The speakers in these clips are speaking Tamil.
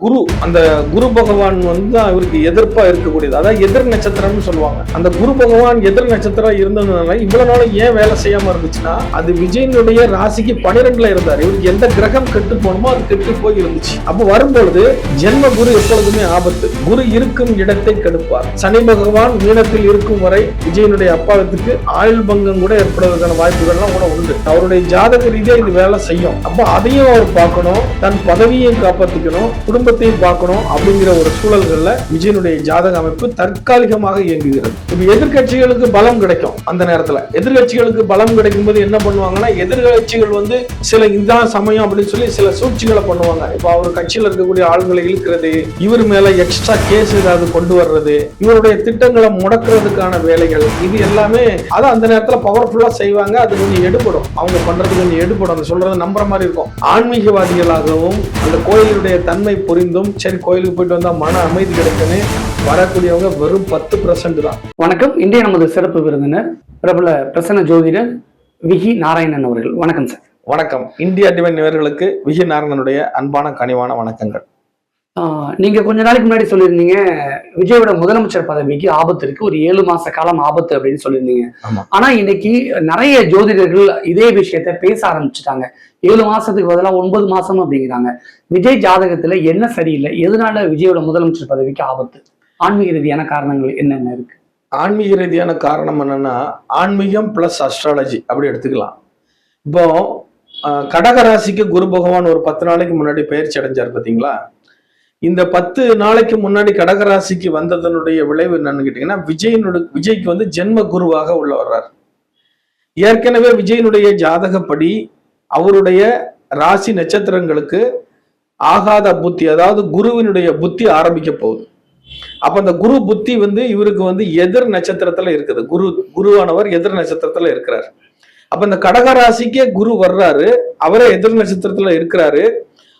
குரு அந்த குரு பகவான் வந்து அவருக்கு எதிர்ப்பா இருக்கக்கூடியது, அதாவது எதிர் நட்சத்திரம்னு சொல்லுவாங்க. அந்த குரு பகவான் எதிர் நட்சத்திரம் இருந்ததுனால இவ்வளவு நாளும் ஏன் வேலை செய்யாம இருந்துச்சுன்னா, அது விஜயனுடைய ராசிக்கு 12ல இருந்தார். இவருக்கு எந்த கிரகம் கெட்டு போகணுமோ அது கெட்டு போய் இருந்துச்சு. அப்ப வரும்பொழுது ஜென்ம குரு எப்பொழுதுமே ஆபத்து. குரு இருக்கும் இடத்தை கெடுப்பார். சனி பகவான் மீனத்தில் இருக்கும் வரை விஜயனுடைய அப்பாவுக்கு ஆயுள் பங்கம் கூட ஏற்படுவதற்கான வாய்ப்புகள்லாம் கூட உண்டு. அவருடைய ஜாதக ரீதியா இது வேலை செய்யும். அப்ப அதையும் அவர் பார்க்கணும், தன் பதவியையும் காப்பாற்றிக்கணும், குடும்பத்தையும் பார்க்கணும். அப்படிங்கிற ஒரு சூழல்கள்ல விஜயனுடைய ஜாதக அமைப்பு தற்காலிகமாக இயங்குகிறது. இப்ப எதிர்கட்சிகளுக்கு பலம் கிடைக்கும். அந்த நேரத்துல எதிர்கட்சிகளுக்கு பலம் கிடைக்கும் போது என்ன பண்ணுவாங்கன்னா, எதிர்கட்சிகள் வந்து சில இதான் சமயம் அப்படின்னு சொல்லி சில சூழ்ச்சிகளை பண்ணுவாங்க. இப்ப அவர் கட்சியில இருக்கக்கூடிய ஆளுங்களை இழுக்கிறது, இவர் மேல எக்ஸ்ட்ரா கேஸ் ஏதாவது கொண்டு வர்றது, இவருடைய திட்டங்களை முடக்கிறதுக்கான வேலைகள், இது எல்லாமே அதை அந்த நேரத்துல பவர்ஃபுல்லா செய்வாங்க. அது கொஞ்சம் எடுபடும், அவங்க பண்றது கொஞ்சம் எடுபடும். அந்த சொல்றது நம்புற மாதிரி இருக்கும். ஆன்மீகவாதிகளாகவும் அந்த கோயிலுடைய தன்மை புரிந்தும் சரி கோயிலுக்கு போயிட்டு வந்தா மன அமைதி கிடைக்குன்னு வரக்கூடியவங்க வெறும் 10% தான். வணக்கம். இன்றைய நமது சிறப்பு விருந்தினர் பிரபல பிரசன்ன ஜோதிடர் விஹி நாராயணன் அவர்கள். வணக்கம் சார். வணக்கம். இந்தியா டிவைன் நேயர்களுக்கு விஹி நாராயணனுடைய அன்பான கனிவான வணக்கங்கள். நீங்க கொஞ்ச நாளைக்கு முன்னாடி சொல்லியிருந்தீங்க விஜயோட முதலமைச்சர் பதவிக்கு ஆபத்து இருக்கு, ஒரு 7 மாச காலம் ஆபத்து அப்படின்னு சொல்லியிருந்தீங்க. ஆனா இன்னைக்கு நிறைய ஜோதிடர்கள் இதே விஷயத்த பேச ஆரம்பிச்சுட்டாங்க. 7 மாசத்துக்கு பதிலாக 9 மாசம் அப்படிங்கிறாங்க. விஜய் ஜாதகத்துல என்ன சரியில்லை, எதனால விஜயோட முதலமைச்சர் பதவிக்கு ஆபத்து? ஆன்மீக ரீதியான காரணங்கள் என்னென்ன இருக்கு? ஆன்மீக ரீதியான காரணம் என்னன்னா, ஆன்மீகம் பிளஸ் அஸ்ட்ராலஜி அப்படி எடுத்துக்கலாம். இப்போ கடகராசிக்கு குரு பகவான் ஒரு 10 நாளைக்கு முன்னாடி பயிற்சி அடைஞ்சார் பார்த்தீங்களா? இந்த 10 நாளைக்கு முன்னாடி கடகராசிக்கு வந்ததனுடைய விளைவு என்னன்னு கேட்டீங்கன்னா, விஜய்க்கு வந்து ஜென்ம குருவாக உள்ள வர்றார். ஏற்கனவே விஜயனுடைய ஜாதகப்படி அவருடைய ராசி நட்சத்திரங்களுக்கு ஆகாத புத்தி, அதாவது குருவினுடைய புத்தி ஆரம்பிக்க போகுது. அப்ப அந்த குரு புத்தி வந்து இவருக்கு வந்து எதிர் நட்சத்திரத்துல இருக்குது. குருவானவர் எதிர் நட்சத்திரத்துல இருக்கிறார். அப்ப இந்த கடகராசிக்கே குரு வர்றாரு, அவரே எதிர் நட்சத்திரத்துல இருக்கிறாரு.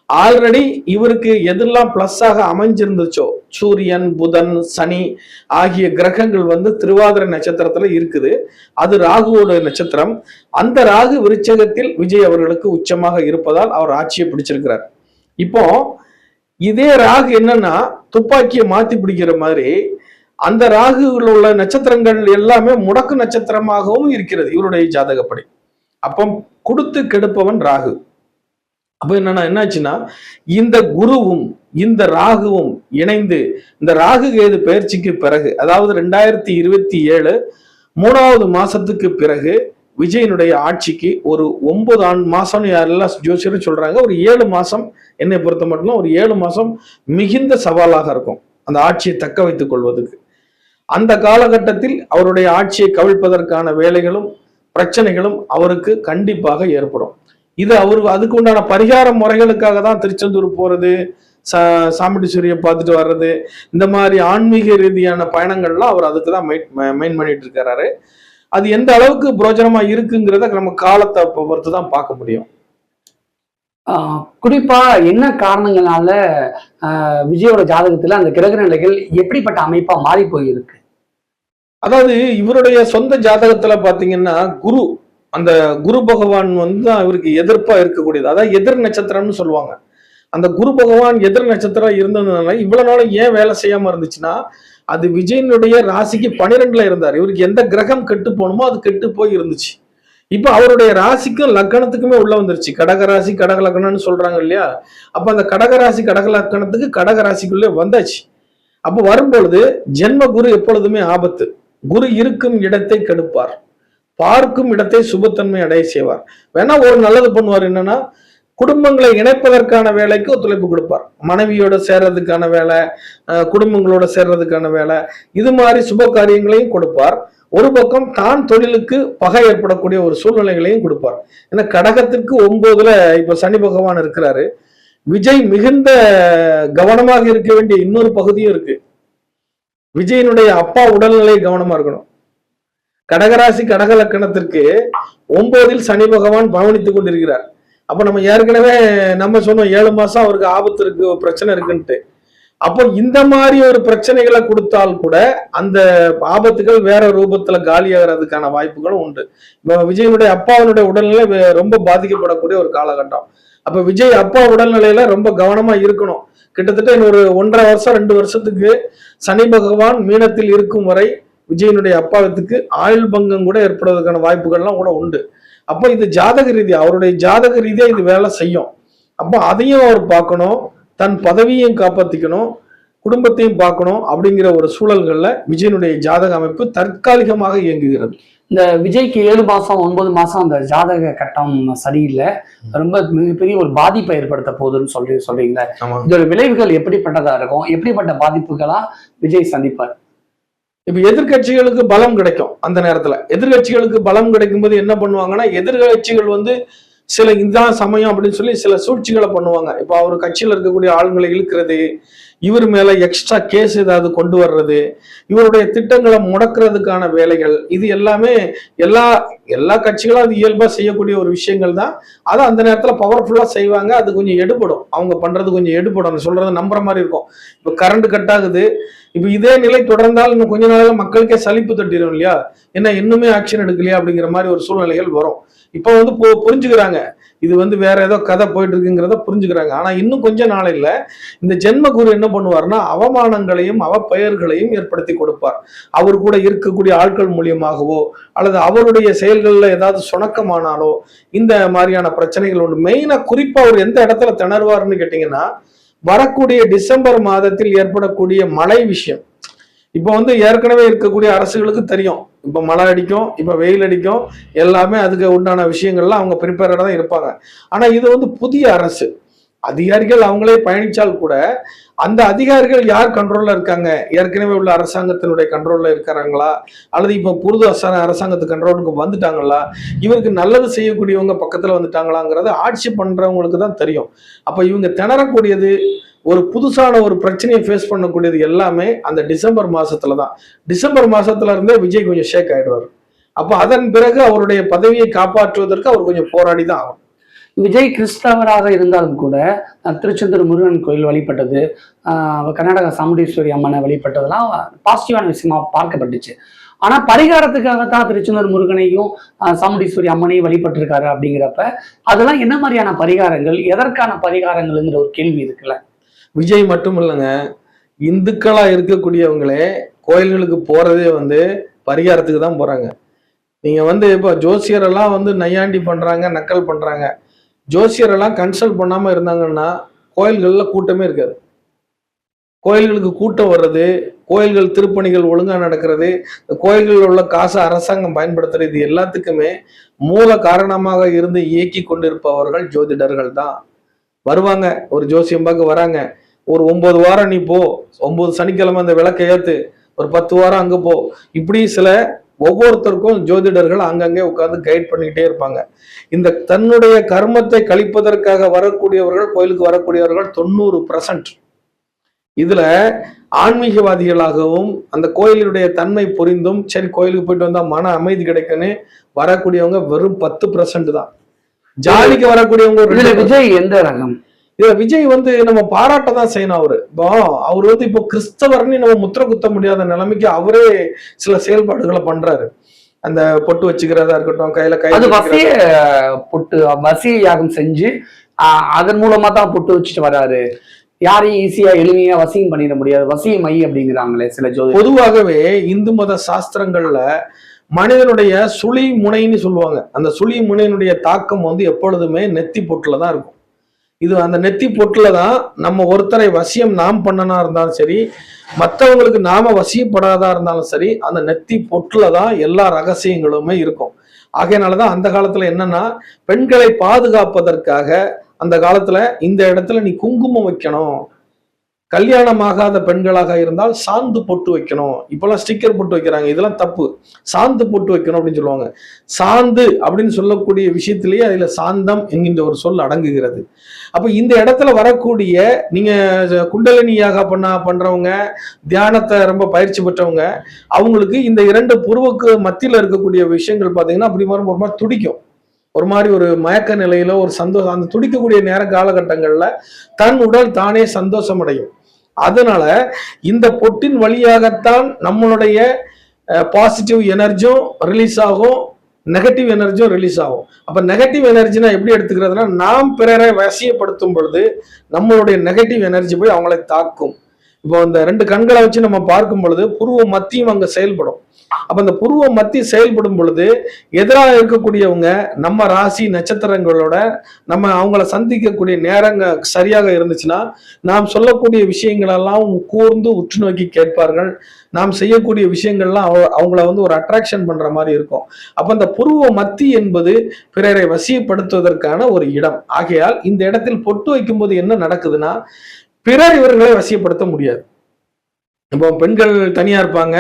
ஆல்ரெடி இவருக்கு எதெல்லாம் பிளஸ் ஆக அமைஞ்சிருந்துச்சோ, சூரியன், புதன், சனி ஆகிய கிரகங்கள் வந்து திருவாதிரை நட்சத்திரத்துல இருக்குது. அது ராகுவோட நட்சத்திரம். அந்த ராகு விருச்சகத்தில் விஜய் அவர்களுக்கு உச்சமாக இருப்பதால் அவர் ஆட்சியை பிடிச்சிருக்கிறார். இப்போ இதே ராகு என்னன்னா துப்பாக்கியை மாத்தி பிடிக்கிற மாதிரி அந்த ராகுல உள்ள நட்சத்திரங்கள் எல்லாமே முடக்கு நட்சத்திரமாகவும் இருக்கிறது இவருடைய ஜாதகப்படி. அப்போ கொடுத்து கெடுப்பவன் ராகு. அப்ப என்னாச்சுன்னா, இந்த குருவும் இந்த ராகுவும் இணைந்து இந்த ராகு கேது பயிற்சிக்கு பிறகு, அதாவது 2027 3வது மாசத்துக்கு பிறகு விஜயனுடைய ஆட்சிக்கு ஒரு 9 மாசம் யாரெல்லாம் ஜோசியர் சொல்றாங்க, ஒரு 7 மாசம் என்னை பொறுத்த மட்டும் ஒரு 7 மாசம் மிகுந்த சவாலாக இருக்கும் அந்த ஆட்சியை தக்க வைத்துக் கொள்வதற்கு. அந்த காலகட்டத்தில் அவருடைய ஆட்சியை கவிழ்ப்பதற்கான வேலைகளும் பிரச்சனைகளும் அவருக்கு கண்டிப்பாக ஏற்படும். இது அதுக்கு உண்டான பரிகார முறைகளுக்காக தான் திருச்செந்தூர் போறது, சாமுண்டீஸ்வரியை பார்த்துட்டு வர்றது, இந்த மாதிரி ஆன்மீக ரீதியான பயணங்கள்லாம் அவர் அதுக்கு தான் மெயின் பண்ணிட்டு இருக்காரு. அது எந்த அளவுக்கு பிரோஜனமா இருக்குங்கிறத நம்ம காலத்தை பொறுத்து தான் பார்க்க முடியும். குறிப்பா என்ன காரணங்களால விஜயோட ஜாதகத்துல அந்த கிரக நிலைகள் எப்படிப்பட்ட அமைப்பா மாறி போயிருக்கு? அதாவது இவருடைய சொந்த ஜாதகத்துல பாத்தீங்கன்னா அந்த குரு பகவான் வந்து அவருக்கு எதிர்ப்பா இருக்கக்கூடியது, அதாவது எதிர் நட்சத்திரம்னு சொல்லுவாங்க. அந்த குரு பகவான் எதிர் நட்சத்திரம் இருந்ததுனால இவ்வளவு நாளும் ஏன் வேலை செய்யாம இருந்துச்சுன்னா, அது விஜயனுடைய ராசிக்கு 12ல இருந்தார். இவருக்கு எந்த கிரகம் கெட்டு போகணுமோ அது கெட்டு போய் இருந்துச்சு. இப்ப அவருடைய ராசிக்கும் லக்கணத்துக்குமே உள்ள வந்துருச்சு. கடகராசி கடக லக்கணம்னு சொல்றாங்க இல்லையா? அப்ப அந்த கடகராசி கடக லக்கணத்துக்கு கடகராசிக்குள்ளே வந்தாச்சு. அப்ப வரும்பொழுது ஜென்ம குரு எப்பொழுதுமே ஆபத்து. குரு இருக்கும் இடத்தை கெடுப்பார், பார்க்கும் இடத்தை சுபத்தன்மை அடைய செய்வார். வேணா ஒரு நல்லது பண்ணுவார், என்னன்னா குடும்பங்களை இணைப்பதற்கான வேலைக்கு ஒத்துழைப்பு கொடுப்பார். மனைவியோட சேர்றதுக்கான வேலை, குடும்பங்களோட சேர்றதுக்கான வேலை, இது மாதிரி சுப காரியங்களையும் கொடுப்பார். ஒரு பக்கம் தான் தொழிலுக்கு பகை ஏற்படக்கூடிய ஒரு சூழ்நிலைகளையும் கொடுப்பார். ஏன்னா கடகத்திற்கு 9ல இப்ப சனி பகவான் இருக்கிறாரு. விஜய் மிகுந்த கவனமாக இருக்க வேண்டிய இன்னொரு பகுதியும் இருக்கு. விஜயனுடைய அப்பா உடல்நிலை கவனமா இருக்கணும். கடகராசி கடக லக்கணத்திற்கு 9ல் சனி பகவான் பவனித்துக் கொண்டிருக்கிறார். அப்ப நம்ம ஏற்கனவே நம்ம சொன்னோம் 7 மாசம் அவருக்கு ஆபத்து இருக்கு, பிரச்சனை இருக்குன்ட்டு. அப்போ இந்த மாதிரி ஒரு பிரச்சனைகளை கொடுத்தால் கூட அந்த ஆபத்துகள் வேற ரூபத்துல காலியாகிறதுக்கான வாய்ப்புகளும் உண்டு. விஜயனுடைய அப்பாவினுடைய உடல்நிலை ரொம்ப பாதிக்கப்படக்கூடிய ஒரு காலகட்டம். அப்ப விஜய் அப்பா உடல்நிலையில ரொம்ப கவனமா இருக்கணும். கிட்டத்தட்ட இன்னொரு 1.5 வருஷம் 2 வருஷத்துக்கு சனி பகவான் மீனத்தில் இருக்கும் வரை விஜயனுடைய அப்பாவத்துக்கு ஆயுள் பங்கம் கூட ஏற்படுவதற்கான வாய்ப்புகள்லாம் கூட உண்டு. அப்போ இது ஜாதக ரீதியா, அவருடைய ஜாதக ரீதியா இது வேலை செய்யும். அப்போ அதையும் அவர் பார்க்கணும், தன் பதவியையும் காப்பாத்திக்கணும், குடும்பத்தையும் பார்க்கணும். அப்படிங்கிற ஒரு சூழல்கள்ல விஜயனுடைய ஜாதக அமைப்பு தற்காலிகமாக இயங்குகிறது. இந்த விஜய்க்கு 7 மாசம் 9 மாசம் அந்த ஜாதக கட்டம் சரியில்லை, ரொம்ப மிகப்பெரிய ஒரு பாதிப்பை ஏற்படுத்த போகுதுன்னு சொல்றீங்களா? இதோட விளைவுகள் எப்படிப்பட்டதா இருக்கும், எப்படிப்பட்ட பாதிப்புகளா விஜய் சந்திப்பார்? இப்ப எதிர்கட்சிகளுக்கு பலம் கிடைக்கும். அந்த நேரத்துல எதிர்கட்சிகளுக்கு பலம் கிடைக்கும் போது என்ன பண்ணுவாங்கன்னா, எதிர்கட்சிகள் சில இதான் சமயம் அப்படின்னு சொல்லி சில சூழ்ச்சிகளை பண்ணுவாங்க. இப்ப அவர் கட்சியில இருக்கக்கூடிய ஆளுங்களை இழுக்கிறது, இவர் மேல எக்ஸ்ட்ரா கேஸ் ஏதாவது கொண்டு வர்றது, இவருடைய திட்டங்களை முடக்கிறதுக்கான வேலைகள், இது எல்லாமே எல்லா எல்லா கட்சிகளும் அது இயல்பா செய்யக்கூடிய ஒரு விஷயங்கள் தான். அதை அந்த நேரத்துல பவர்ஃபுல்லா செய்வாங்க. அது கொஞ்சம் எடுபடும், அவங்க பண்றது கொஞ்சம் எடுபடும், சொல்றதை நம்புற மாதிரி இருக்கும். இப்ப கரண்ட் கட் ஆகுது, இப்ப இதே நிலை தொடர்ந்தால் இன்னும் கொஞ்ச நாள்ல மக்களுக்கே சலிப்பு தட்டிடும் இல்லையா, என்ன இன்னுமே ஆக்ஷன் எடுக்கலையா அப்படிங்கிற மாதிரி ஒரு சூழ்நிலைகள் வரும். இப்ப புரிஞ்சுக்கிறாங்க, இது வேற ஏதோ கதை போயிட்டு இருக்குங்கிறத புரிஞ்சுக்கிறாங்க. ஆனா இன்னும் கொஞ்ச நாளையில இந்த ஜென்ம குரு என்ன பண்ணுவார்னா, அவமானங்களையும் அவப்பெயர்களையும் ஏற்படுத்தி கொடுப்பார். அவர் கூட இருக்கக்கூடிய ஆட்கள் மூலியமாகவோ அல்லது அவருடைய செயல்கள்ல ஏதாவது சுணக்கமானாலோ இந்த மாதிரியான பிரச்சனைகள் உண்டு. மெயினா குறிப்பா அவர் எந்த இடத்துல திணறுவார்னு கேட்டீங்கன்னா, வரக்கூடிய டிசம்பர் மாதத்தில் ஏற்படக்கூடிய மழை விஷயம். இப்ப ஏற்கனவே இருக்கக்கூடிய அரசுகளுக்கு தெரியும், இப்ப மழை அடிக்கும், இப்ப வெயில் அடிக்கும், எல்லாமே அதுக்கு உண்டான விஷயங்கள்லாம் அவங்க ப்ரிப்பேர்டா தான் இருப்பாங்க. ஆனா இது புதிய அரசு, அதிகாரிகள் அவங்களே பயணிச்சால் கூட அந்த அதிகாரிகள் யார் கண்ட்ரோல்ல இருக்காங்க, ஏற்கனவே உள்ள அரசாங்கத்தினுடைய கண்ட்ரோல்ல இருக்கிறாங்களா அல்லது இப்ப புது அரசாங்கத்து கண்ட்ரோலுக்கு வந்துட்டாங்களா, இவருக்கு நல்லது செய்யக்கூடியவங்க பக்கத்துல வந்துட்டாங்களாங்கிறது ஆட்சி பண்றவங்களுக்கு தான் தெரியும். அப்ப இவங்க திணறக்கூடியது, ஒரு புதுசான ஒரு பிரச்சனையை ஃபேஸ் பண்ணக்கூடியது எல்லாமே அந்த டிசம்பர் மாசத்துல தான். டிசம்பர் மாசத்துல இருந்தே விஜய் கொஞ்சம் ஷேக் ஆயிடுவார். அப்ப அதன் பிறகு அவருடைய பதவியை காப்பாற்றுவதற்கு அவர் கொஞ்சம் போராடி தான் ஆகும். விஜய் கிறிஸ்தவராக இருந்தாலும் கூட திருச்செந்தூர் முருகன் கோயில் வழிபட்டது, கர்நாடகா சாமுண்டீஸ்வரி அம்மனை வழிபட்டதெல்லாம் பாசிட்டிவான விஷயமா பார்க்கப்பட்டுச்சு. ஆனா பரிகாரத்துக்காகத்தான் திருச்செந்தூர் முருகனையும் சாமுண்டீஸ்வரி அம்மனையும் வழிபட்டிருக்காரு. அப்படிங்கிறப்ப அதெல்லாம் என்ன மாதிரியான பரிகாரங்கள், எதற்கான பரிகாரங்கள்ங்கிற ஒரு கேள்வி இருக்குல்ல. விஜய் மட்டும் இல்லைங்க, இந்துக்களா இருக்கக்கூடியவங்களே கோயில்களுக்கு போறதே பரிகாரத்துக்கு தான் போறாங்க. நீங்க இப்போ ஜோசியரெல்லாம் நையாண்டி பண்றாங்க, நக்கல் பண்றாங்க. ஜோசியரெல்லாம் கன்சல்ட் பண்ணாம இருந்தாங்கன்னா கோயில்கள்ல கூட்டமே இருக்காது. கோயில்களுக்கு கூட்டம் வர்றது, கோயில்கள் திருப்பணிகள் ஒழுங்கா நடக்கிறது, கோயில்களில் உள்ள காசை அரசாங்கம் பயன்படுத்துறது, இது எல்லாத்துக்குமே மூல காரணமாக இருந்து இயக்கி கொண்டிருப்பவர்கள் ஜோதிடர்கள் தான். வருவாங்க, ஒரு ஜோசியம் பார்க்க வராங்க, ஒரு 9 வாரம் நீ போ, 9 சனிக்கிழமை அந்த விளக்கை ஏத்து, ஒரு 10 வாரம் அங்க போ, இப்படி ஒவ்வொருத்தருக்கும் ஜோதிடர்கள் அங்கங்கே உட்கார்ந்து கைட் பண்ணிக்கிட்டே இருப்பாங்க. இந்த தன்னுடைய கர்மத்தை கழிப்பதற்காக வரக்கூடியவர்கள், கோயிலுக்கு வரக்கூடியவர்கள் 90%. இதுல ஆன்மீகவாதிகளாகவும் அந்த கோயிலுடைய தன்மை புரிந்தும் சரி கோயிலுக்கு போயிட்டு வந்தா மன அமைதி கிடைக்குன்னு வரக்கூடியவங்க வெறும் 10% தான். ஜாலிக்கு வரக்கூடியவங்க. விஜய் எந்த ரகம்? இதுல விஜய் நம்ம பாராட்ட தான் செய்யணும். அவர் இப்போ கிறிஸ்தவர்னு நம்ம முத்திர குத்த முடியாத நிலைமைக்கு அவரே சில செயல்பாடுகளை பண்றாரு. அந்த பொட்டு வச்சுக்கிறதா இருக்கட்டும், கையில பொட்டு வசிய யாகம் செஞ்சு அதன் மூலமா தான் பொட்டு வச்சுட்டு வராரு. யாரையும் ஈஸியா எளிமையா வசியம் பண்ணிட முடியாது, வசிய மை அப்படிங்கிறாங்களே சில ஜோதி. பொதுவாகவே இந்து மத சாஸ்திரங்கள்ல மனிதனுடைய சுழி முனைன்னு சொல்லுவாங்க. அந்த சுழி முனையினுடைய தாக்கம் எப்பொழுதுமே நெத்தி பொட்டுல தான் இருக்கும். இது அந்த நெத்தி பொட்டுல தான் நம்ம ஒருத்தரை வசியம் நாம் பண்ணனா இருந்தாலும் சரி, மற்றவங்களுக்கு நாம வசியப்படாதா இருந்தாலும் சரி, அந்த நெத்தி பொட்டுல தான் எல்லா ரகசியங்களுமே இருக்கும். ஆகையினாலதான் அந்த காலத்துல என்னன்னா, பெண்களை பாதுகாப்பதற்காக அந்த காலத்துல இந்த இடத்துல நீ குங்குமம் வைக்கணும், கல்யாணமாகாத பெண்களாக இருந்தால் சாந்து பொட்டு வைக்கணும். இப்பெல்லாம் ஸ்டிக்கர் பொட்டு வைக்கிறாங்க, இதெல்லாம் தப்பு. சாந்து பொட்டு வைக்கணும் அப்படின்னு சொல்லுவாங்க. சாந்து அப்படின்னு சொல்லக்கூடிய விஷயத்திலேயே அதுல சாந்தம் என்கின்ற ஒரு சொல் அடங்குகிறது. அப்ப இந்த இடத்துல வரக்கூடிய நீங்க குண்டலினி யாக பண்றவங்க, தியானத்தை ரொம்ப பயிற்சி பெற்றவங்க, அவங்களுக்கு இந்த 2 புருவுக்கு மத்தியில இருக்கக்கூடிய விஷயங்கள் பாத்தீங்கன்னா அப்படி ஒரு மாதிரி துடிக்கும். ஒரு மாதிரி ஒரு மயக்க நிலையில ஒரு சந்தோஷம், அந்த துடிக்கக்கூடிய நேர காலகட்டங்கள்ல தன் உடல் தானே சந்தோஷம் அடையும். அதனால இந்த பொட்டின் வழியாகத்தான் நம்மளுடைய பாசிட்டிவ் எனர்ஜியும் ரிலீஸ் ஆகும், நெகட்டிவ் எனர்ஜியும் ரிலீஸ் ஆகும். அப்ப நெகட்டிவ் எனர்ஜினா எப்படி எடுத்துக்கிறதுனா, நாம் பிறரை வசியப்படுத்தும் பொழுது நம்மளுடைய நெகட்டிவ் எனர்ஜி போய் அவங்களை தாக்கும். இப்போ இந்த 2 கண்களை வச்சு நம்ம பார்க்கும் பொழுது புருவ மத்தியும் அங்க செயல்படும். அப்ப அந்த புருவ மத்தி செயல்படும் பொழுது எதிராக இருக்கக்கூடியவங்க நம்ம ராசி நட்சத்திரங்களோட நம்ம அவங்கள சந்திக்கக்கூடிய நேரங்க சரியாக இருந்துச்சுன்னா நாம் சொல்லக்கூடிய விஷயங்கள் எல்லாம் கூர்ந்து உற்று நோக்கி கேட்பார்கள். நாம் செய்யக்கூடிய விஷயங்கள்லாம் அவங்கள வந்து ஒரு அட்ராக்ஷன் பண்ற மாதிரி இருக்கும். அப்ப அந்த புருவ மத்தி என்பது பிறரை வசியப்படுத்துவதற்கான ஒரு இடம். ஆகையால் இந்த இடத்தில் பொட்டு வைக்கும்போது என்ன நடக்குதுன்னா, பிறர் இவர்களை வசியப்படுத்த முடியாது. இப்போ பெண்கள் தனியா இருப்பாங்க,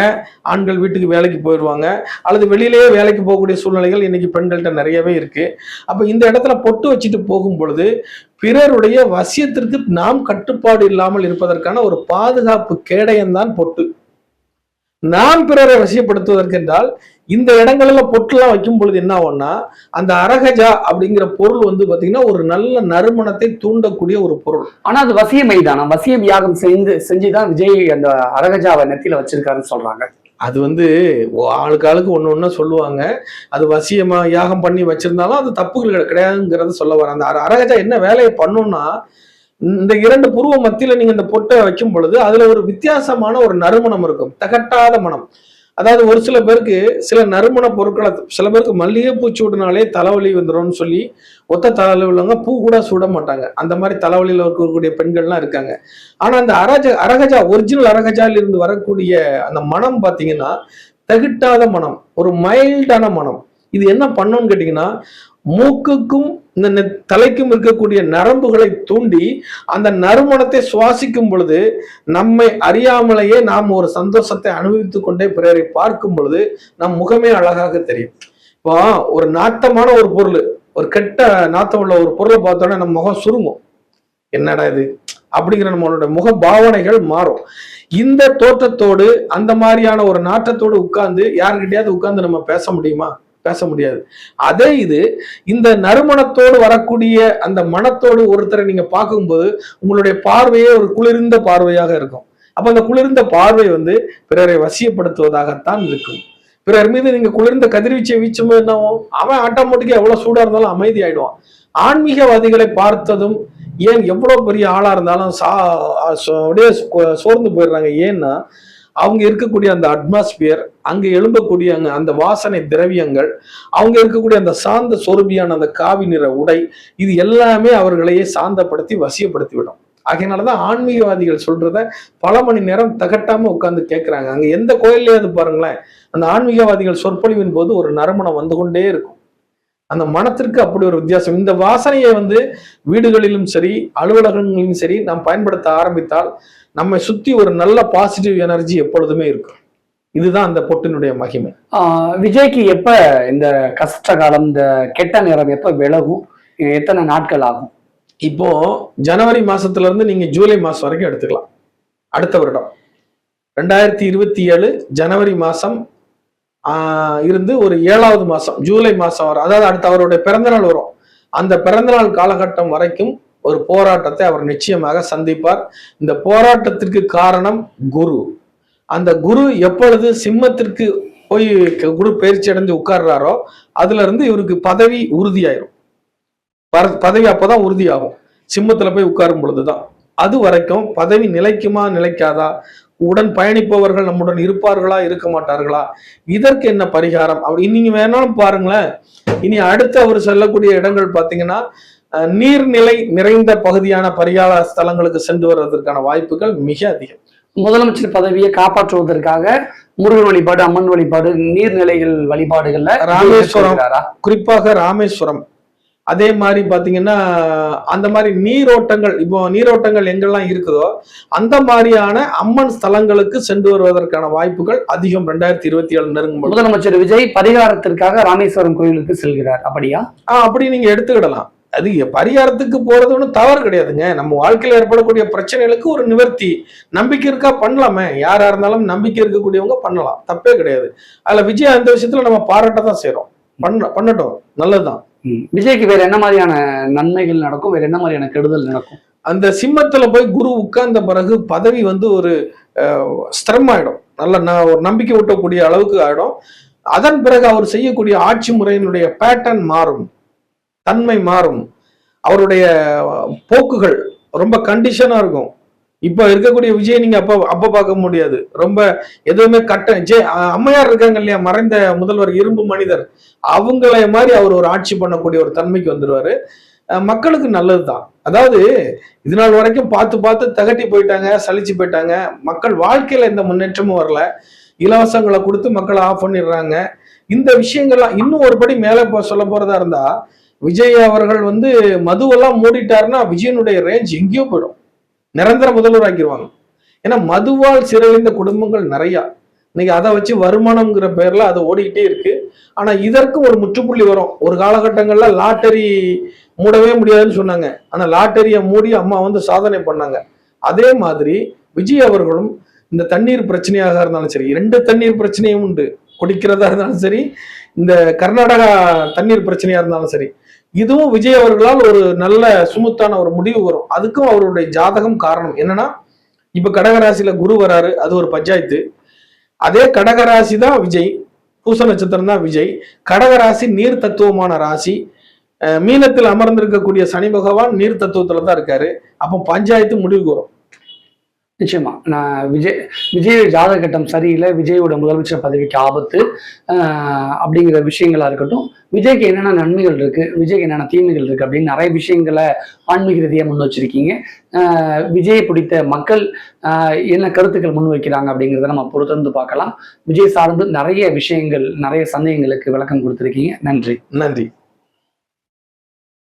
ஆண்கள் வீட்டுக்கு வேலைக்கு போயிடுவாங்க, அல்லது வெளியிலேயே வேலைக்கு போகக்கூடிய சூழ்நிலைகள் இன்னைக்கு பெண்கள்கிட்ட நிறையவே இருக்கு. அப்ப இந்த இடத்துல பொட்டு வச்சுட்டு போகும் பொழுது பிறருடைய வசியத்திற்கு நாம் கட்டுப்பாடு இல்லாமல் இருப்பதற்கான ஒரு பாதுகாப்பு கேடயம்தான் பொட்டு. நாம் பிறரை வசியப்படுத்துவதற்கு என்றால் இந்த இடங்கள்ல பொட்டுலாம் வைக்கும் பொழுது என்ன ஆகும்னா, அந்த அரகஜா அப்படிங்கிற பொருள் வந்து பாத்தீங்கன்னா ஒரு நல்ல நறுமணத்தை தூண்டக்கூடிய ஒரு பொருள். ஆனா அது வசியமை தானா? வசியம் யாகம் செஞ்சுதான் விஜய் அந்த அரகஜாவை நெத்தியில வச்சிருக்காருன்னு சொல்றாங்க. அது வந்து ஆளுக்கு ஆளுக்கு ஒண்ணு ஒண்ணு சொல்லுவாங்க. அது வசியமா யாகம் பண்ணி வச்சிருந்தாலும் அது தப்புகள் கிடையாதுங்கிறத சொல்ல வரேன். அந்த அரகஜா என்ன வேலையை பண்ணும்னா, இந்த 2 புருவ மத்தியில நீங்க இந்த பொட்டை வைக்கும் பொழுது அதுல ஒரு வித்தியாசமான ஒரு நறுமணம் இருக்கும், தகட்டாத மனம். அதாவது ஒரு சில பேருக்கு சில நறுமண பொருட்களை, சில பேருக்கு மல்லிகைப்பூ சூடுனாலே தலைவலி வந்துடும்னு சொல்லி ஒத்த தலைவலி உள்ளவங்க பூ கூட சூட மாட்டாங்க. அந்த மாதிரி தலைவலியில் இருக்கக்கூடிய பெண்கள்லாம் இருக்காங்க. ஆனா அந்த அரகஜா ஒரிஜினல் அரகஜால இருந்து வரக்கூடிய அந்த மனம் பாத்தீங்கன்னா தகிட்டாத மனம், ஒரு மைல்டான மனம். இது என்ன பண்ணும்னு கேட்டீங்கன்னா, மூக்குக்கும் இந்த தலைக்கும் இருக்கக்கூடிய நரம்புகளை தூண்டி அந்த நறுமணத்தை சுவாசிக்கும் பொழுது நம்மை அறியாமலேயே நாம் ஒரு சந்தோஷத்தை அனுபவித்துக் கொண்டே பிறரை பார்க்கும் பொழுது நம் முகமே அழகாக தெரியும். இப்போ ஒரு நாட்டமான ஒரு பொருள், ஒரு கெட்ட நாத்தம் உள்ள ஒரு பொருளை பார்த்தோன்னா நம்ம முகம் சுருங்கும். என்னடா இது அப்படிங்கிற நம்மளோட முக பாவனைகள் மாறும். இந்த தோற்றத்தோடு அந்த மாதிரியான ஒரு நாட்டத்தோடு உட்கார்ந்து யாருக்கிட்டையாவது உட்கார்ந்து நம்ம பேச முடியுமா? பேச முடியாது. அதே இது இந்த நறுமணத்தோடு வரக்கூடிய அந்த மனத்தோடு ஒருத்தரை நீங்க பார்க்கும்போது உங்களுடைய பார்வையே ஒரு குளிர்ந்த பார்வையாக இருக்கும். அப்ப அந்த குளிர்ந்த பார்வை வந்து பிறரை வசியப்படுத்துவதாகத்தான் இருக்கும். பிறர் மீது நீங்க குளிர்ந்த கதிர்வீச்சை வீச்சும் என்னவோ அவன் ஆட்டோமேட்டிக்கா எவ்வளவு சூடா இருந்தாலும் அமைதி ஆயிடுவான். ஆன்மீகவாதிகளை பார்த்ததும் ஏன் எவ்வளவு பெரிய ஆளா இருந்தாலும் அப்படியே சோர்ந்து போயிடுறாங்க. ஏன்னா அவங்க இருக்கக்கூடிய அந்த அட்மாஸ்பியர், அங்க எழும்பக்கூடிய அந்த வாசனை திரவியங்கள், அவங்க இருக்கக்கூடிய அந்த சாந்த சொருபியான அந்த காவி நிற உடை, இது எல்லாமே அவர்களையே சாந்தப்படுத்தி வசியப்படுத்தி விடும். ஆகையினாலதான் ஆன்மீகவாதிகள் சொல்றத பல மணி நேரம் தகட்டாம உட்கார்ந்து கேட்கிறாங்க. அங்க எந்த கோயிலையாவது பாருங்களேன், அந்த ஆன்மீகவாதிகள் சொற்பொழிவின் போது ஒரு நறுமணம் வந்து கொண்டே இருக்கும். அந்த மனத்திற்கு அப்படி ஒரு வித்தியாசம். இந்த வாசனையை வந்து வீடுகளிலும் சரி அலுவலகங்களிலும் சரி நாம் பயன்படுத்த ஆரம்பித்தால் நம்மை சுத்தி ஒரு நல்ல பாசிட்டிவ் எனர்ஜி எப்பொழுதுமே இருக்கும். இதுதான் அந்த பொட்டினுடைய மகிமை. விஜய்க்கு எப்ப இந்த கஷ்ட காலம், இந்த கெட்ட நேரம் எப்ப விலகும்? எத்தனை நாட்கள் ஆகும்? இப்போ ஜனவரி மாசத்துல இருந்து நீங்க ஜூலை மாசம் வரைக்கும் எடுத்துக்கலாம். அடுத்த வருடம் 2027 ஜனவரி மாசம் இருந்து ஒரு 7வது மாசம் ஜூலை மாசம் வரும். அதாவது அடுத்த அவருடைய பிறந்தநாள் வரும். அந்த பிறந்தநாள் காலகட்டம் வரைக்கும் ஒரு போராட்டத்தை அவர் நிச்சயமாக சந்திப்பார். இந்த போராட்டத்திற்கு காரணம் குரு. அந்த குரு எப்பொழுது சிம்மத்திற்கு போய் குரு பயிற்சி அடைந்து உட்கார்றாரோ அதுல இருந்து இவருக்கு பதவி உறுதியாயிரும். பதவி அப்பதான் உறுதியாகும், சிம்மத்துல போய் உட்காரும் பொழுதுதான். அது வரைக்கும் பதவி நிலைக்குமா நிலைக்காதா, உடன் பயணிப்பவர்கள் நம்முடன் இருப்பார்களா இருக்க மாட்டார்களா, இதற்கு என்ன பரிகாரம் அப்படி நீங்க வேணாலும் பாருங்களேன். இனி அடுத்து அவர் செல்லக்கூடிய இடங்கள் பாத்தீங்கன்னா நீர்நிலை நிறைந்த பகுதியான பரிகார ஸ்தலங்களுக்கு சென்று வருவதற்கான வாய்ப்புகள் மிக அதிகம். முதலமைச்சர் பதவியை காப்பாற்றுவதற்காக முருகன் வழிபாடு, அம்மன் வழிபாடு, நீர்நிலைகள் வழிபாடுகள்ல ராமேஸ்வரம், குறிப்பாக ராமேஸ்வரம், அதே மாதிரி பாத்தீங்கன்னா அந்த மாதிரி நீரோட்டங்கள், இப்போ நீரோட்டங்கள் எங்கெல்லாம் இருக்குதோ அந்த மாதிரியான அம்மன் ஸ்தலங்களுக்கு சென்று வருவதற்கான வாய்ப்புகள் அதிகம். 2027 நெருங்கும் முதலமைச்சர் விஜய் பரிகாரத்திற்காக ராமேஸ்வரம் கோயிலுக்கு செல்கிறார், அப்படியா? அப்படி நீங்க எடுத்துக்கிடலாம். அது பரிகாரத்துக்கு போறது ஒன்றும் தவறு கிடையாதுங்க. நம்ம வாழ்க்கையில் ஏற்படக்கூடிய பிரச்சனைகளுக்கு ஒரு நிவர்த்தி, நம்பிக்கை இருக்கா பண்ணலாமே. யாரா இருந்தாலும் நம்பிக்கை இருக்கக்கூடியவங்க பண்ணலாம், தப்பே கிடையாது. அதுல விஜய் அந்த விஷயத்துல நம்ம பாராட்டதான் செய்யறோம். பண்ணட்டும், நல்லதுதான். விஜய்க்கு வேற என்ன மாதிரியான நன்மைகள் நடக்கும், வேற என்ன மாதிரியான கெடுதல் நடக்கும்? அந்த சிம்மத்துல போய் குரு உட்கார்ந்த பிறகு பதவி வந்து ஒரு ஸ்திரம் ஆயிடும், நல்ல ஒரு நம்பிக்கை ஊட்டக்கூடிய அளவுக்கு ஆயிடும். அதன் பிறகு அவர் செய்யக்கூடிய ஆட்சி முறையினுடைய பேட்டர்ன் மாறும், தன்மை மாறும், அவருடைய போக்குகள் ரொம்ப கண்டிஷனா இருக்கும். இப்ப இருக்கக்கூடிய விஜய் நீங்க அப்ப பார்க்க முடியாது. ரொம்ப எதுவுமே அம்மையார் இருக்காங்க இல்லையா, மறைந்த முதல்வர் இரும்பு மனிதர், அவங்கள மாதிரி அவர் ஒரு ஆட்சி பண்ணக்கூடிய ஒரு தன்மைக்கு வந்துருவாரு. மக்களுக்கு நல்லதுதான். அதாவது இது நாள் வரைக்கும் பார்த்து பார்த்து தகட்டி போயிட்டாங்க, சலிச்சு போயிட்டாங்க. மக்கள் வாழ்க்கையில எந்த முன்னேற்றமும் வரல. இலவசங்களை கொடுத்து மக்களை ஆஃப் பண்ணிடுறாங்க. இந்த விஷயங்கள்லாம் இன்னும் ஒரு படி மேல சொல்ல போறதா இருந்தா, விஜய் அவர்கள் மதுவெல்லாம் மூடிட்டாருன்னா விஜயனுடைய ரேஞ்ச் எங்கேயோ போயிடும். நிரந்தர முதல்வர் ஆக்கிடுவாங்க. ஏன்னா மதுவால் சீரழிந்த குடும்பங்கள் நிறைய. இன்னைக்கு அதை வச்சு வருமானம்ங்கிற பேர்ல அது ஓடிக்கிட்டே இருக்கு. ஆனா இதற்கும் ஒரு முற்றுப்புள்ளி வரும். ஒரு காலகட்டங்கள்ல லாட்டரி மூடவே முடியாதுன்னு சொன்னாங்க. ஆனா லாட்டரியை மூடி அம்மா சாதனை பண்ணாங்க. அதே மாதிரி விஜய் அவர்களும் இந்த தண்ணீர் பிரச்சனையாக இருந்தாலும் சரி, 2 தண்ணீர் பிரச்சனையும் உண்டு. குடிக்கிறதா இருந்தாலும் சரி, இந்த கர்நாடகா தண்ணீர் பிரச்சனையா இருந்தாலும் சரி, இதுவும் விஜய் அவர்களால் ஒரு நல்ல சுமுத்தான ஒரு முடிவு வரும். அதுக்கும் அவருடைய ஜாதகம் காரணம். என்னன்னா, இப்ப கடகராசியில குரு வராரு, அது ஒரு பஞ்சாயத்து. அதே கடகராசி தான் விஜய், பூச நட்சத்திரம் தான் விஜய். கடகராசி நீர் தத்துவமான ராசி. மீனத்தில் அமர்ந்திருக்கக்கூடிய சனி பகவான் நீர் தத்துவத்துல தான் இருக்காரு. அப்போ பஞ்சாயத்து முடிவுக்கு வரும். நிச்சயமா. நான் விஜய் ஜாதக கட்டம் சரியில்லை, விஜயோட முதலமைச்சர் பதவிக்கு ஆபத்து அப்படிங்கிற விஷயங்களா இருக்கட்டும், விஜய்க்கு என்னென்ன நன்மைகள் இருக்கு, விஜய்க்கு என்னென்ன தீமைகள் இருக்கு அப்படின்னு நிறைய விஷயங்களை ஆன்மீக ரீதியாக முன் வச்சிருக்கீங்க. விஜயை பிடித்த மக்கள் என்ன கருத்துக்கள் முன் வைக்கிறாங்க அப்படிங்கிறத நம்ம பொறுத்திருந்து பார்க்கலாம். விஜய் சார்ந்து நிறைய விஷயங்கள், நிறைய சந்தேகங்களுக்கு விளக்கம் கொடுத்துருக்கீங்க. நன்றி. நன்றி.